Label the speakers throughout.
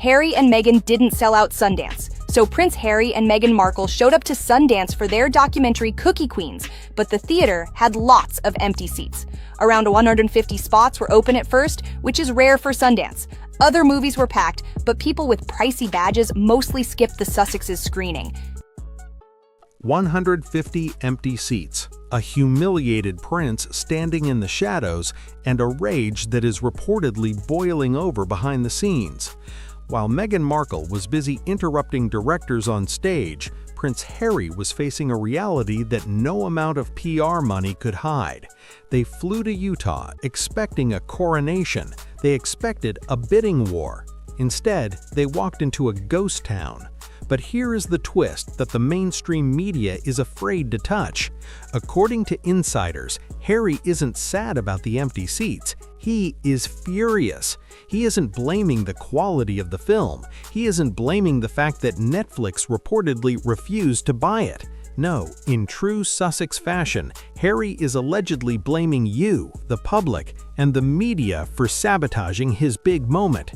Speaker 1: Harry and Meghan didn't sell out Sundance. So Prince Harry and Meghan Markle showed up to Sundance for their documentary Cookie Queens, but the theater had lots of empty seats. Around 150 spots were open at first, which is rare for Sundance. Other movies were packed, but people with pricey badges mostly skipped the Sussex's screening.
Speaker 2: 150 empty seats, a humiliated prince standing in the shadows, and a rage that is reportedly boiling over behind the scenes. While Meghan Markle was busy interrupting directors on stage, Prince Harry was facing a reality that no amount of PR money could hide. They flew to Utah expecting a coronation. They expected a bidding war. Instead, they walked into a ghost town. But here is the twist that the mainstream media is afraid to touch. According to insiders, Harry isn't sad about the empty seats. He is furious. He isn't blaming the quality of the film. He isn't blaming the fact that Netflix reportedly refused to buy it. No, in true Sussex fashion, Harry is allegedly blaming you, the public, and the media for sabotaging his big moment.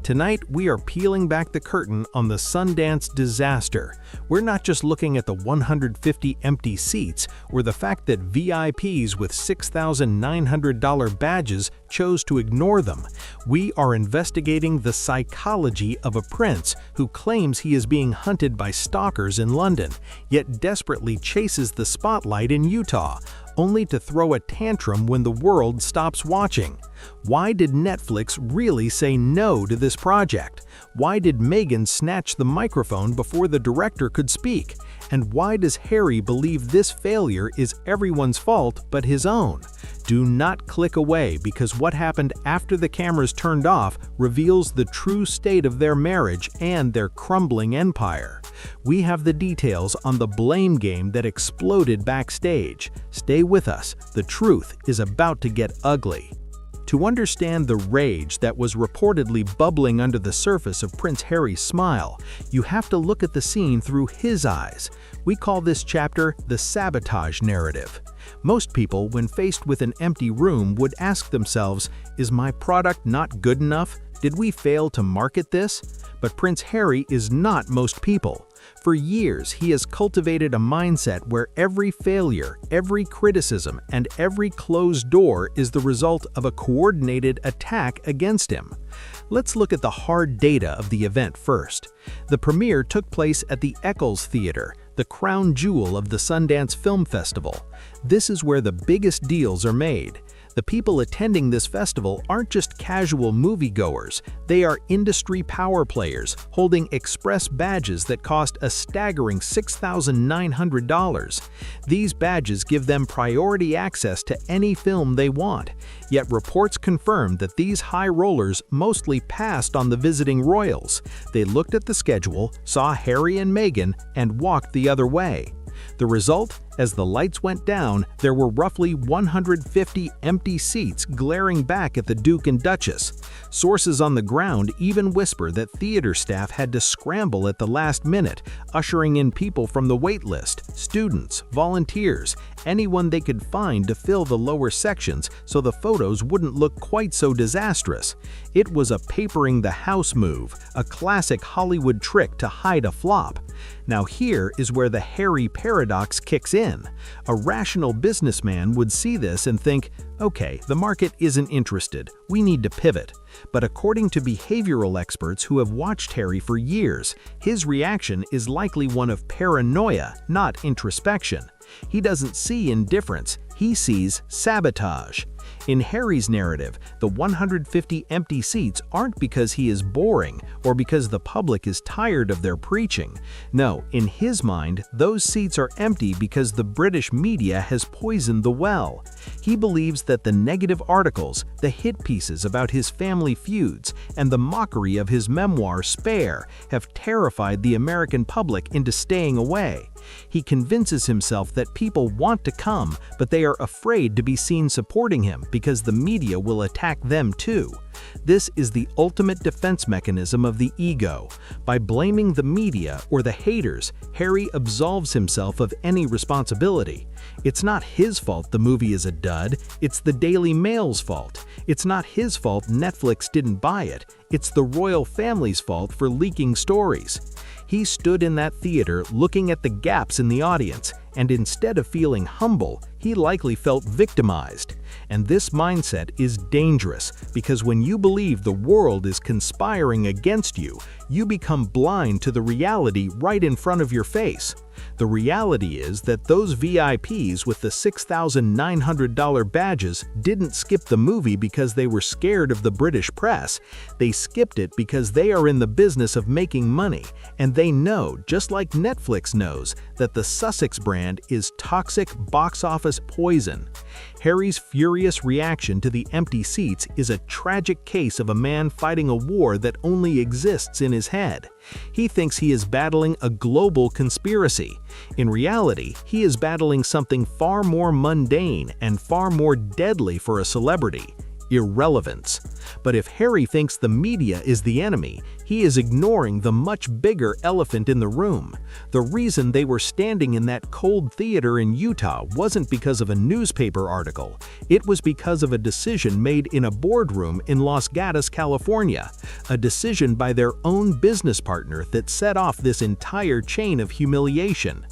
Speaker 2: Tonight, we are peeling back the curtain on the Sundance disaster. We're not just looking at the 150 empty seats or the fact that VIPs with $6,900 badges chose to ignore them. We are investigating the psychology of a prince who claims he is being hunted by stalkers in London, yet desperately chases the spotlight in Utah, only to throw a tantrum when the world stops watching. Why did Netflix really say no to this project? Why did Meghan snatch the microphone before the director could speak? And why does Harry believe this failure is everyone's fault but his own? Do not click away, because what happened after the cameras turned off reveals the true state of their marriage and their crumbling empire. We have the details on the blame game that exploded backstage. Stay with us, the truth is about to get ugly. To understand the rage that was reportedly bubbling under the surface of Prince Harry's smile, you have to look at the scene through his eyes. We call this chapter the sabotage narrative. Most people, when faced with an empty room, would ask themselves, is my product not good enough? Did we fail to market this? But Prince Harry is not most people. For years, he has cultivated a mindset where every failure, every criticism, and every closed door is the result of a coordinated attack against him. Let's look at the hard data of the event first. The premiere took place at the Eccles Theatre, the crown jewel of the Sundance Film Festival. This is where the biggest deals are made. The people attending this festival aren't just casual moviegoers, they are industry power players holding express badges that cost a staggering $6,900. These badges give them priority access to any film they want, yet reports confirm that these high rollers mostly passed on the visiting royals. They looked at the schedule, saw Harry and Meghan, and walked the other way. The result? As the lights went down, there were roughly 150 empty seats glaring back at the Duke and Duchess. Sources on the ground even whisper that theater staff had to scramble at the last minute, ushering in people from the wait list, students, volunteers, anyone they could find to fill the lower sections so the photos wouldn't look quite so disastrous. It was a papering the house move, a classic Hollywood trick to hide a flop. Now here is where the Harry paradox kicks in. A rational businessman would see this and think, okay, the market isn't interested, we need to pivot. But according to behavioral experts who have watched Harry for years, his reaction is likely one of paranoia, not introspection. He doesn't see indifference, he sees sabotage. In Harry's narrative, the 150 empty seats aren't because he is boring or because the public is tired of their preaching. No, in his mind, those seats are empty because the British media has poisoned the well. He believes that the negative articles, the hit pieces about his family feuds, and the mockery of his memoir Spare have terrified the American public into staying away. He convinces himself that people want to come, but they are afraid to be seen supporting him because the media will attack them too. This is the ultimate defense mechanism of the ego. By blaming the media or the haters, Harry absolves himself of any responsibility. It's not his fault the movie is a dud, it's the Daily Mail's fault. It's not his fault Netflix didn't buy it, It's the royal family's fault for leaking stories. He stood in that theater looking at the gaps in the audience, and instead of feeling humble, he likely felt victimized. And this mindset is dangerous because when you believe the world is conspiring against you, you become blind to the reality right in front of your face. The reality is that those VIPs with the $6,900 badges didn't skip the movie because they were scared of the British press. They skipped it because they are in the business of making money, and they know, just like Netflix knows, that the Sussex brand is toxic box office poison. Harry's furious reaction to the empty seats is a tragic case of a man fighting a war that only exists in his head. He thinks he is battling a global conspiracy. In reality, he is battling something far more mundane and far more deadly for a celebrity: irrelevance. But if Harry thinks the media is the enemy, he is ignoring the much bigger elephant in the room. The reason they were standing in that cold theater in Utah wasn't because of a newspaper article. It was because of a decision made in a boardroom in Los Gatos, California. A decision by their own business partner that set off this entire chain of humiliation.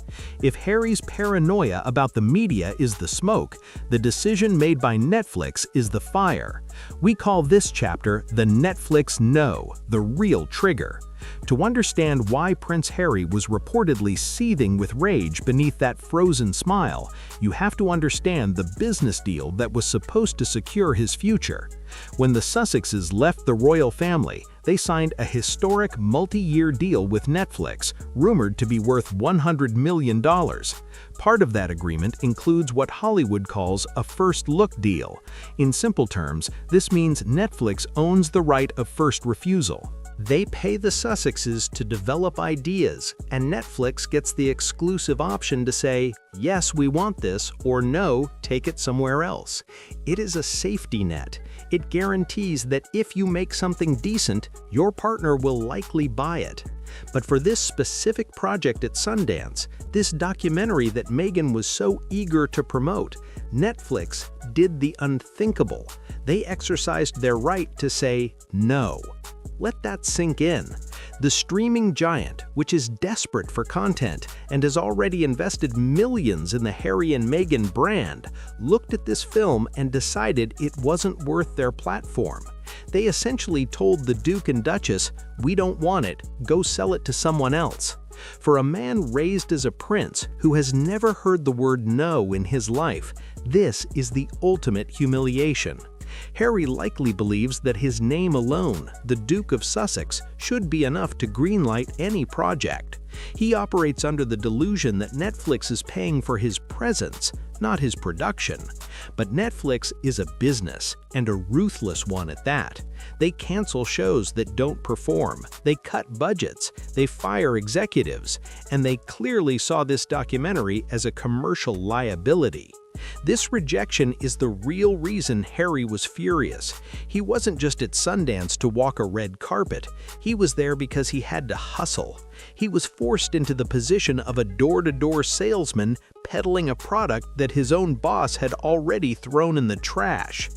Speaker 2: If Harry's paranoia about the media is the smoke, the decision made by Netflix is the fire. We call this chapter the Netflix No, the real trigger. To understand why Prince Harry was reportedly seething with rage beneath that frozen smile, you have to understand the business deal that was supposed to secure his future. When the Sussexes left the royal family, they signed a historic multi-year deal with Netflix, rumored to be worth $100 million. Part of that agreement includes what Hollywood calls a first look deal. In simple terms, this means Netflix owns the right of first refusal. They pay the Sussexes to develop ideas, and Netflix gets the exclusive option to say, yes, we want this, or no, take it somewhere else. It is a safety net. It guarantees that if you make something decent, your partner will likely buy it. But for this specific project at Sundance, this documentary that Meghan was so eager to promote, Netflix did the unthinkable. They exercised their right to say no. Let that sink in. The streaming giant, which is desperate for content and has already invested millions in the Harry and Meghan brand, looked at this film and decided it wasn't worth their platform. They essentially told the Duke and Duchess, "We don't want it, go sell it to someone else." For a man raised as a prince who has never heard the word no in his life, this is the ultimate humiliation. Harry likely believes that his name alone, the Duke of Sussex, should be enough to greenlight any project. He operates under the delusion that Netflix is paying for his presence, not his production. But Netflix is a business, and a ruthless one at that. They cancel shows that don't perform, they cut budgets, they fire executives, and they clearly saw this documentary as a commercial liability. This rejection is the real reason Harry was furious. He wasn't just at Sundance to walk a red carpet. He was there because he had to hustle. He was forced into the position of a door-to-door salesman peddling a product that his own boss had already thrown in the trash.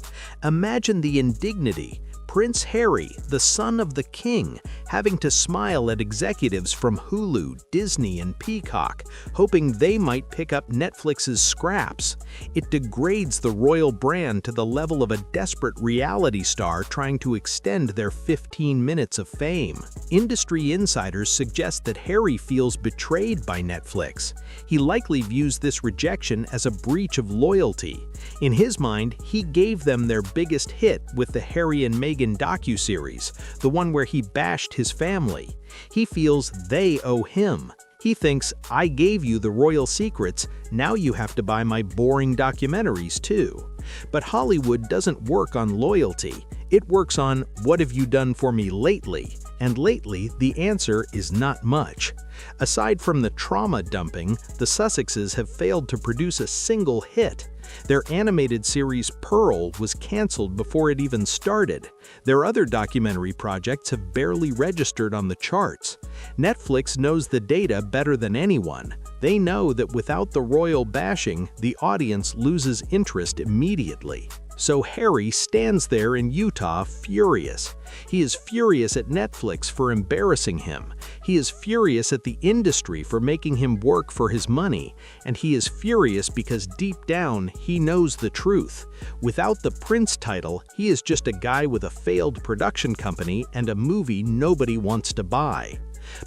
Speaker 2: Imagine the indignity. Prince Harry, the son of the king, having to smile at executives from Hulu, Disney, and Peacock, hoping they might pick up Netflix's scraps. It degrades the royal brand to the level of a desperate reality star trying to extend their 15 minutes of fame. Industry insiders suggest that Harry feels betrayed by Netflix. He likely views this rejection as a breach of loyalty. In his mind, he gave them their biggest hit with the Harry and Meghan docuseries, the one where he bashed his family. He feels they owe him. He thinks, I gave you the royal secrets, now you have to buy my boring documentaries too. But Hollywood doesn't work on loyalty. It works on, what have you done for me lately? And lately, the answer is not much. Aside from the trauma dumping, the Sussexes have failed to produce a single hit. Their animated series Pearl was canceled before it even started. Their other documentary projects have barely registered on the charts. Netflix knows the data better than anyone. They know that without the royal bashing, the audience loses interest immediately. So Harry stands there in Utah furious. He is furious at Netflix for embarrassing him. He is furious at the industry for making him work for his money. And he is furious because deep down, he knows the truth. Without the Prince title, he is just a guy with a failed production company and a movie nobody wants to buy.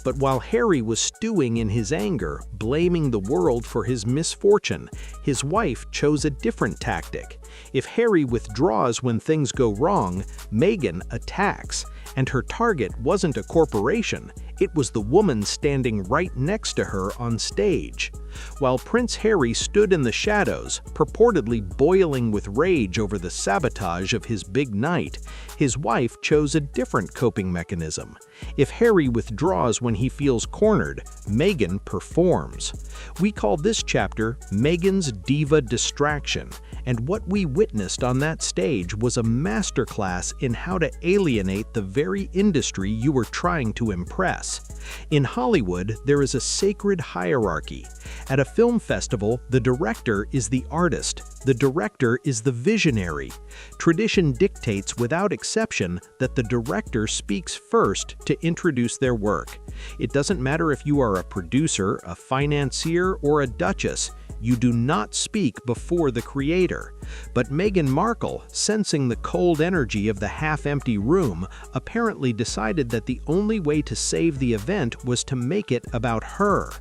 Speaker 2: But while Harry was stewing in his anger, blaming the world for his misfortune, his wife chose a different tactic. If Harry withdraws when things go wrong, Meghan attacks, and her target wasn't a corporation, it was the woman standing right next to her on stage. While Prince Harry stood in the shadows, purportedly boiling with rage over the sabotage of his big night, his wife chose a different coping mechanism. If Harry withdraws when he feels cornered, Meghan performs. We call this chapter Meghan's Diva Distraction, and what we witnessed on that stage was a masterclass in how to alienate the very industry you were trying to impress. In Hollywood, there is a sacred hierarchy. At a film festival, the director is the artist. The director is the visionary. Tradition dictates without exception that the director speaks first to introduce their work. It doesn't matter if you are a producer, a financier, or a duchess. You do not speak before the creator. But Meghan Markle, sensing the cold energy of the half-empty room, apparently decided that the only way to save the event was to make it about her.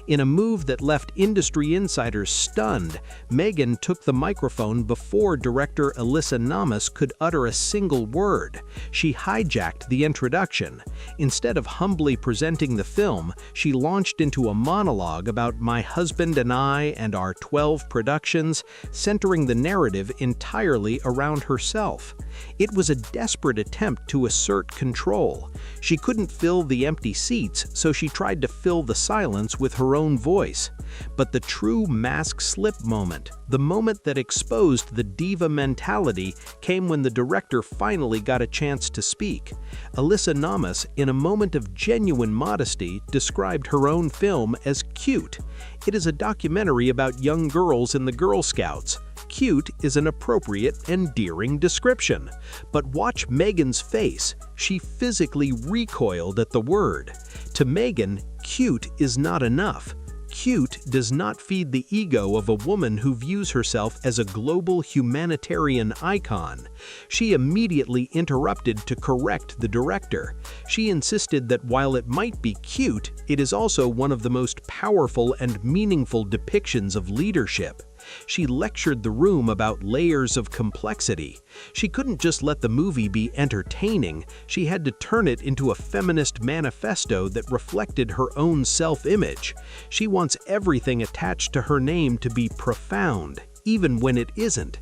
Speaker 2: In a move that left industry insiders stunned, Meghan took the microphone before director Alyssa Namas could utter a single word. She hijacked the introduction. Instead of humbly presenting the film, she launched into a monologue about my husband and I and our 12 productions, centering the narrative entirely around herself. It was a desperate attempt to assert control. She couldn't fill the empty seats, so she tried to fill the silence with her own voice. But the true mask slip moment, the moment that exposed the diva mentality, came when the director finally got a chance to speak. Alyssa Namas, in a moment of genuine modesty, described her own film as cute. It is a documentary about young girls in the Girl Scouts. Cute is an appropriate, endearing description. But watch Meghan's face. She physically recoiled at the word. To Meghan, cute is not enough. Cute does not feed the ego of a woman who views herself as a global humanitarian icon. She immediately interrupted to correct the director. She insisted that while it might be cute, it is also one of the most powerful and meaningful depictions of leadership. She lectured the room about layers of complexity. She couldn't just let the movie be entertaining, she had to turn it into a feminist manifesto that reflected her own self-image. She wants everything attached to her name to be profound, even when it isn't.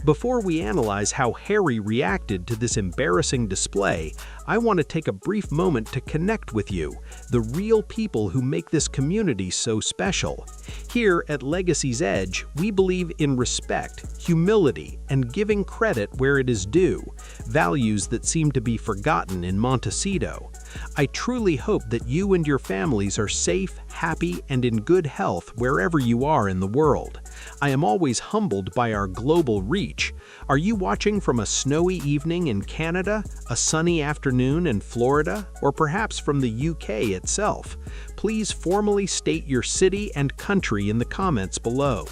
Speaker 2: Before we analyze how Harry reacted to this embarrassing display, I want to take a brief moment to connect with you, the real people who make this community so special. Here at Legacy's Edge, we believe in respect, humility, and giving credit where it is due, values that seem to be forgotten in Montecito. I truly hope that you and your families are safe, happy, and in good health wherever you are in the world. I am always humbled by our global reach. Are you watching from a snowy evening in Canada, a sunny afternoon in Florida, or perhaps from the UK itself? Please formally state your city and country in the comments below.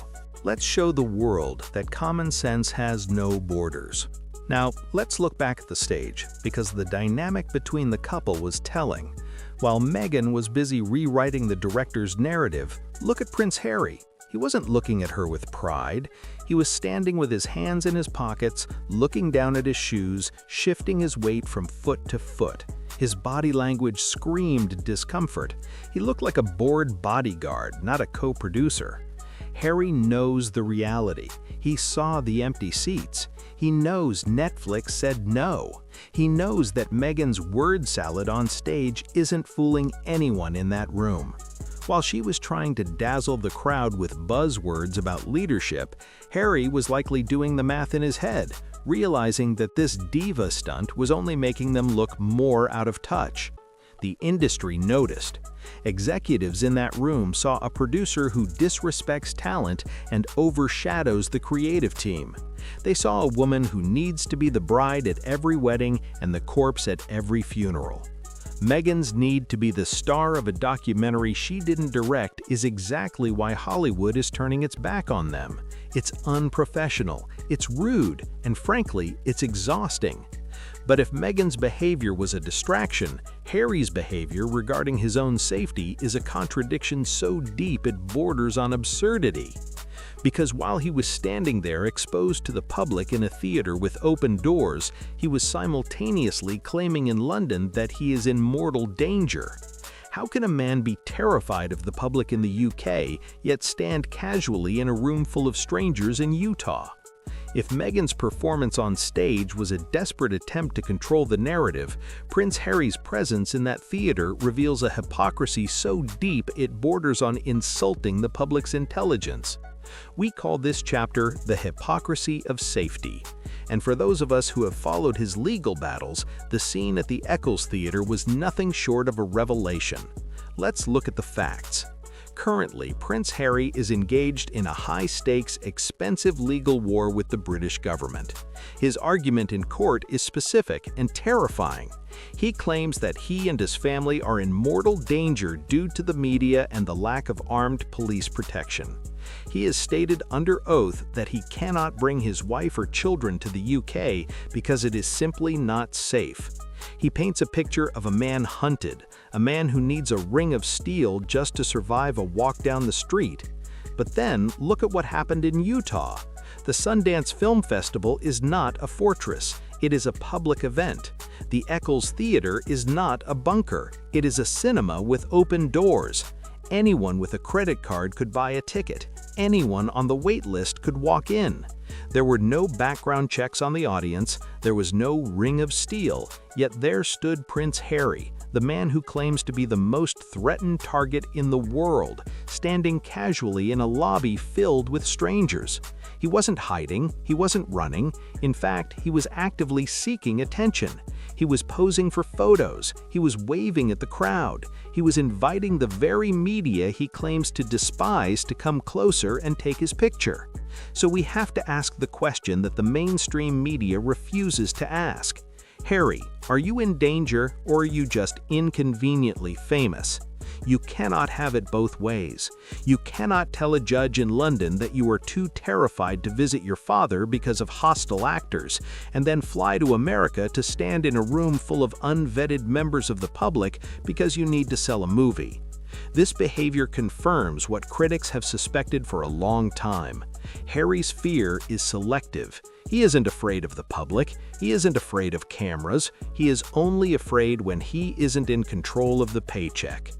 Speaker 2: Let's show the world that common sense has no borders. Now, let's look back at the stage, because the dynamic between the couple was telling. While Meghan was busy rewriting the director's narrative, look at Prince Harry. He wasn't looking at her with pride. He was standing with his hands in his pockets, looking down at his shoes, shifting his weight from foot to foot. His body language screamed discomfort. He looked like a bored bodyguard, not a co-producer. Harry knows the reality. He saw the empty seats. He knows Netflix said no. He knows that Meghan's word salad on stage isn't fooling anyone in that room. While she was trying to dazzle the crowd with buzzwords about leadership, Harry was likely doing the math in his head, realizing that this diva stunt was only making them look more out of touch. the industry noticed. Executives in that room saw a producer who disrespects talent and overshadows the creative team. They saw a woman who needs to be the bride at every wedding and the corpse at every funeral. Meghan's need to be the star of a documentary she didn't direct is exactly why Hollywood is turning its back on them. It's unprofessional, it's rude, and frankly, it's exhausting. But if Meghan's behavior was a distraction, Harry's behavior regarding his own safety is a contradiction so deep it borders on absurdity. Because while he was standing there exposed to the public in a theater with open doors, he was simultaneously claiming in London that he is in mortal danger. How can a man be terrified of the public in the UK, yet stand casually in a room full of strangers in Utah? If Meghan's performance on stage was a desperate attempt to control the narrative, Prince Harry's presence in that theater reveals a hypocrisy so deep it borders on insulting the public's intelligence. We call this chapter the hypocrisy of safety. And for those of us who have followed his legal battles, the scene at the Eccles Theatre was nothing short of a revelation. Let's look at the facts. Currently, Prince Harry is engaged in a high-stakes, expensive legal war with the British government. His argument in court is specific and terrifying. He claims that he and his family are in mortal danger due to the media and the lack of armed police protection. He has stated under oath that he cannot bring his wife or children to the UK because it is simply not safe. He paints a picture of a man hunted, a man who needs a ring of steel just to survive a walk down the street. But then, look at what happened in Utah. The Sundance Film Festival is not a fortress, it is a public event. The Eccles Theatre is not a bunker, it is a cinema with open doors. Anyone with a credit card could buy a ticket. Anyone on the wait list could walk in. There were no background checks on the audience, there was no ring of steel, yet there stood Prince Harry, the man who claims to be the most threatened target in the world, standing casually in a lobby filled with strangers. He wasn't hiding, he wasn't running, in fact, he was actively seeking attention. He was posing for photos, he was waving at the crowd, he was inviting the very media he claims to despise to come closer and take his picture. So we have to ask the question that the mainstream media refuses to ask. Harry, are you in danger or are you just inconveniently famous? You cannot have it both ways. You cannot tell a judge in London that you are too terrified to visit your father because of hostile actors, and then fly to America to stand in a room full of unvetted members of the public because you need to sell a movie. This behavior confirms what critics have suspected for a long time. Harry's fear is selective. He isn't afraid of the public, he isn't afraid of cameras, he is only afraid when he isn't in control of the paycheck.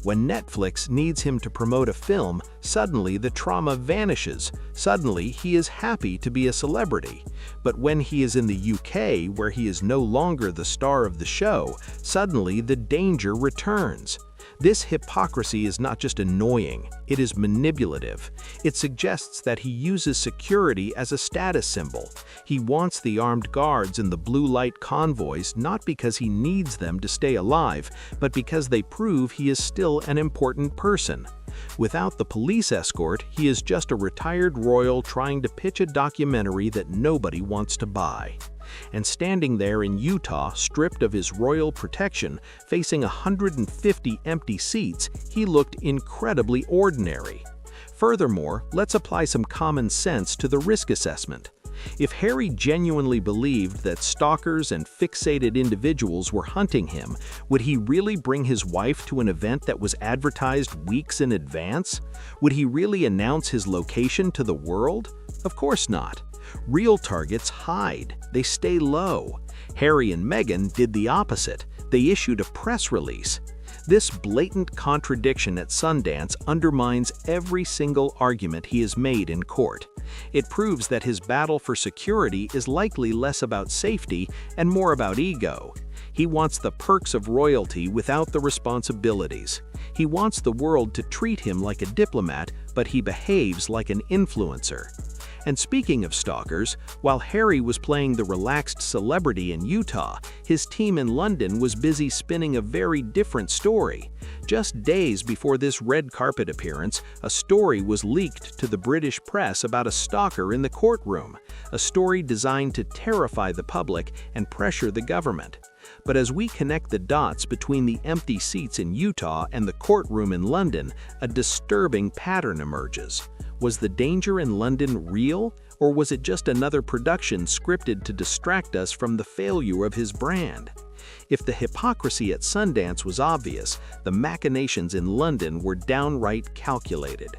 Speaker 2: When Netflix needs him to promote a film, suddenly the trauma vanishes. Suddenly, he is happy to be a celebrity. But when he is in the UK, where he is no longer the star of the show, suddenly the danger returns. This hypocrisy is not just annoying, it is manipulative. It suggests that he uses security as a status symbol. He wants the armed guards and the blue light convoys not because he needs them to stay alive, but because they prove he is still an important person. Without the police escort, he is just a retired royal trying to pitch a documentary that nobody wants to buy. And standing there in Utah, stripped of his royal protection, facing 150 empty seats, he looked incredibly ordinary. Furthermore, let's apply some common sense to the risk assessment. If Harry genuinely believed that stalkers and fixated individuals were hunting him, would he really bring his wife to an event that was advertised weeks in advance? Would he really announce his location to the world? Of course not. Real targets hide, they stay low. Harry and Meghan did the opposite. They issued a press release. This blatant contradiction at Sundance undermines every single argument he has made in court. It proves that his battle for security is likely less about safety and more about ego. He wants the perks of royalty without the responsibilities. He wants the world to treat him like a diplomat, but he behaves like an influencer. And speaking of stalkers, while Harry was playing the relaxed celebrity in Utah, his team in London was busy spinning a very different story. Just days before this red carpet appearance, a story was leaked to the British press about a stalker in the courtroom, a story designed to terrify the public and pressure the government. But as we connect the dots between the empty seats in Utah and the courtroom in London, a disturbing pattern emerges. Was the danger in London real, or was it just another production scripted to distract us from the failure of his brand? If the hypocrisy at Sundance was obvious, the machinations in London were downright calculated.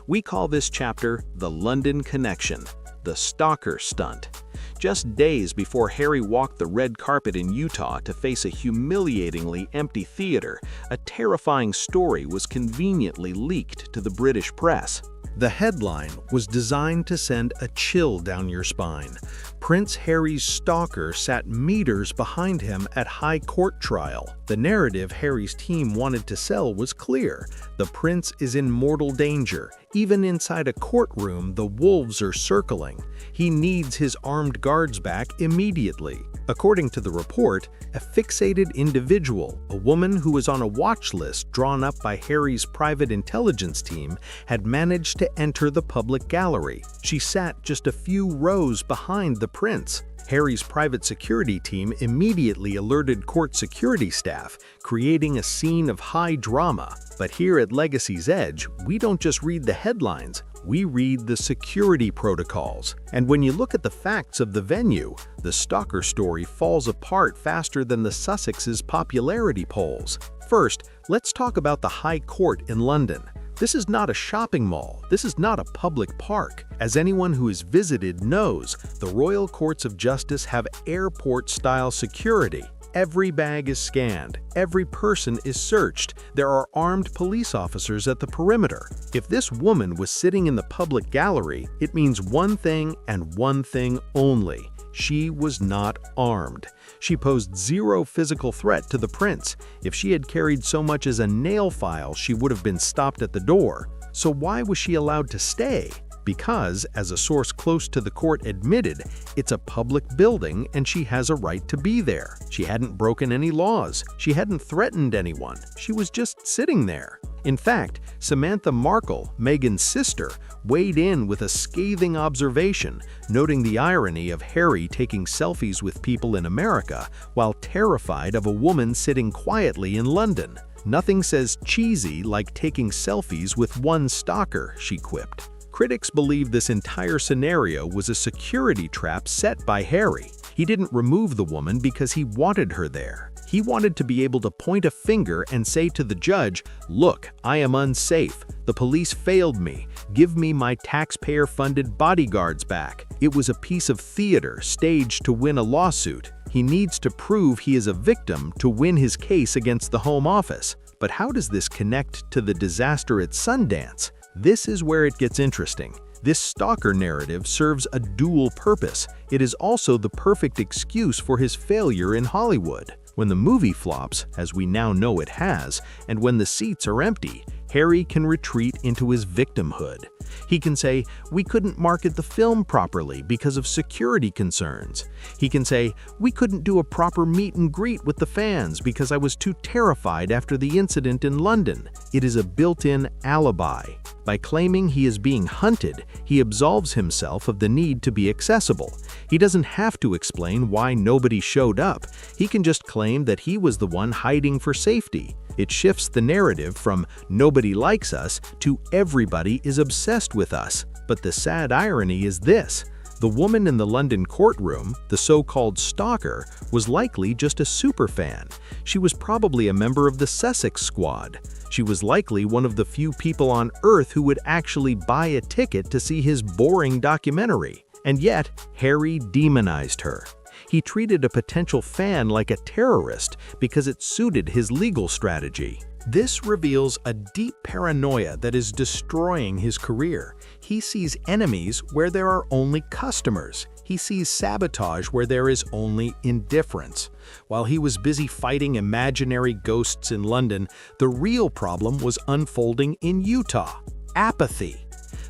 Speaker 2: We call this chapter The London Connection, the stalker stunt. Just days before Harry walked the red carpet in Utah to face a humiliatingly empty theater, a terrifying story was conveniently leaked to the British press. The headline was designed to send a chill down your spine. Prince Harry's stalker sat meters behind him at High Court trial. The narrative Harry's team wanted to sell was clear. The prince is in mortal danger. Even inside a courtroom, the wolves are circling. He needs his armed guards back immediately. According to the report, a fixated individual, a woman who was on a watch list drawn up by Harry's private intelligence team, had managed to enter the public gallery. She sat just a few rows behind the prince. Harry's private security team immediately alerted court security staff, creating a scene of high drama. But here at Legacy's Edge, we don't just read the headlines, we read the security protocols. And when you look at the facts of the venue, the stalker story falls apart faster than the Sussex's popularity polls. First, let's talk about the High Court in London. This is not a shopping mall. This is not a public park. As anyone who has visited knows, the Royal Courts of Justice have airport-style security. Every bag is scanned. Every person is searched. There are armed police officers at the perimeter. If this woman was sitting in the public gallery, it means one thing and one thing only. She was not armed. She posed zero physical threat to the prince. If she had carried so much as a nail file, she would have been stopped at the door. So why was she allowed to stay? Because, as a source close to the court admitted, it's a public building and she has a right to be there. She hadn't broken any laws. She hadn't threatened anyone. She was just sitting there. In fact, Samantha Markle, Meghan's sister, weighed in with a scathing observation, noting the irony of Harry taking selfies with people in America while terrified of a woman sitting quietly in London. "Nothing says cheesy like taking selfies with one stalker," she quipped. Critics believe this entire scenario was a security trap set by Harry. He didn't remove the woman because he wanted her there. He wanted to be able to point a finger and say to the judge, "Look, I am unsafe. The police failed me. Give me my taxpayer-funded bodyguards back." It was a piece of theater staged to win a lawsuit. He needs to prove he is a victim to win his case against the Home Office. But how does this connect to the disaster at Sundance? This is where it gets interesting. This stalker narrative serves a dual purpose. It is also the perfect excuse for his failure in Hollywood. When the movie flops, as we now know it has, and when the seats are empty, Harry can retreat into his victimhood. He can say, "We couldn't market the film properly because of security concerns." He can say, "We couldn't do a proper meet and greet with the fans because I was too terrified after the incident in London." It is a built-in alibi. By claiming he is being hunted, he absolves himself of the need to be accessible. He doesn't have to explain why nobody showed up. He can just claim that he was the one hiding for safety. It shifts the narrative from "nobody likes us" to "everybody is obsessed with us." But the sad irony is this: the woman in the London courtroom, the so-called stalker, was likely just a superfan. She was probably a member of the Sussex squad. She was likely one of the few people on Earth who would actually buy a ticket to see his boring documentary. And yet, Harry demonized her. He treated a potential fan like a terrorist because it suited his legal strategy. This reveals a deep paranoia that is destroying his career. He sees enemies where there are only customers. He sees sabotage where there is only indifference. While he was busy fighting imaginary ghosts in London, the real problem was unfolding in Utah: apathy.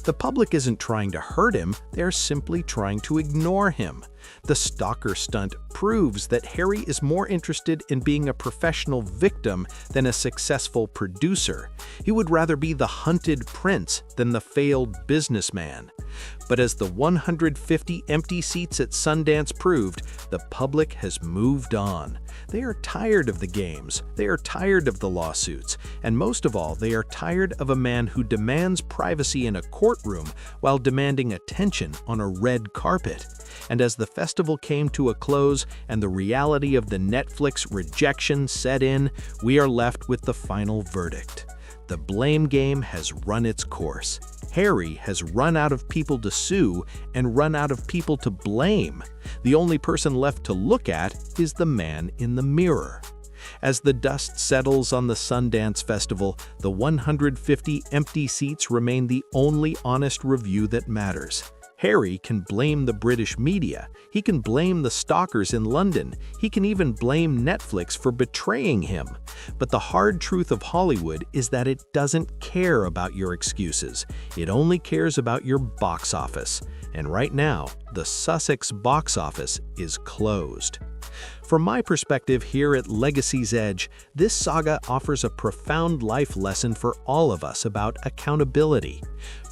Speaker 2: The public isn't trying to hurt him, they're simply trying to ignore him. The stalker stunt proves that Harry is more interested in being a professional victim than a successful producer. He would rather be the hunted prince than the failed businessman. But as the 150 empty seats at Sundance proved, the public has moved on. They are tired of the games, they are tired of the lawsuits, and most of all, they are tired of a man who demands privacy in a courtroom while demanding attention on a red carpet. And as the festival came to a close and the reality of the Netflix Rejection set in, we are left with the final verdict. The blame game has run its course. Harry has run out of people to sue and run out of people to blame. The only person left to look at is the man in the mirror. As the dust settles on the Sundance Festival, the 150 empty seats remain the only honest review that matters. Harry can blame the British media, he can blame the stalkers in London, he can even blame Netflix for betraying him. But the hard truth of Hollywood is that it doesn't care about your excuses. It only cares about your box office. And right now, the Sussex box office is closed. From my perspective here at Legacy's Edge, this saga offers a profound life lesson for all of us about accountability.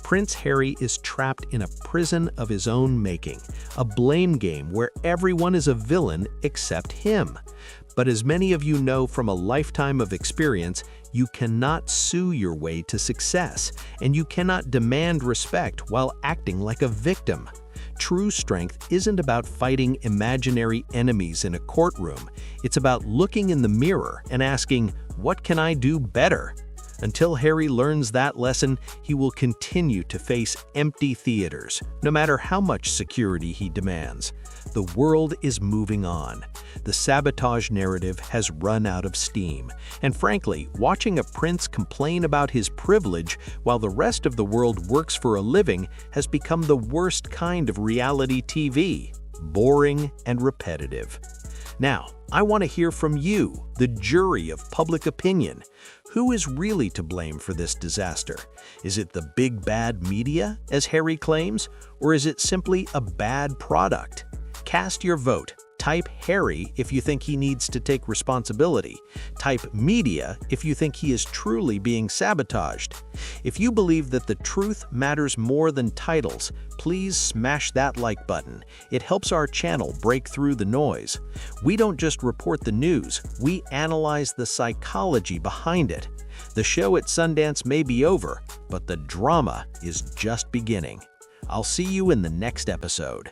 Speaker 2: Prince Harry is trapped in a prison of his own making, a blame game where everyone is a villain except him. But as many of you know from a lifetime of experience, you cannot sue your way to success, and you cannot demand respect while acting like a victim. True strength isn't about fighting imaginary enemies in a courtroom. It's about looking in the mirror and asking, "What can I do better?" Until Harry learns that lesson, he will continue to face empty theaters, no matter how much security he demands. The world is moving on. The sabotage narrative has run out of steam. And frankly, watching a prince complain about his privilege while the rest of the world works for a living has become the worst kind of reality TV, boring and repetitive. Now, I want to hear from you, the jury of public opinion. Who is really to blame for this disaster? Is it the big bad media, as Harry claims, or is it simply a bad product? Cast your vote. Type Harry if you think he needs to take responsibility. Type media if you think he is truly being sabotaged. If you believe that the truth matters more than titles, please smash that like button. It helps our channel break through the noise. We don't just report the news, we analyze the psychology behind it. The show at Sundance may be over, but the drama is just beginning. I'll see you in the next episode.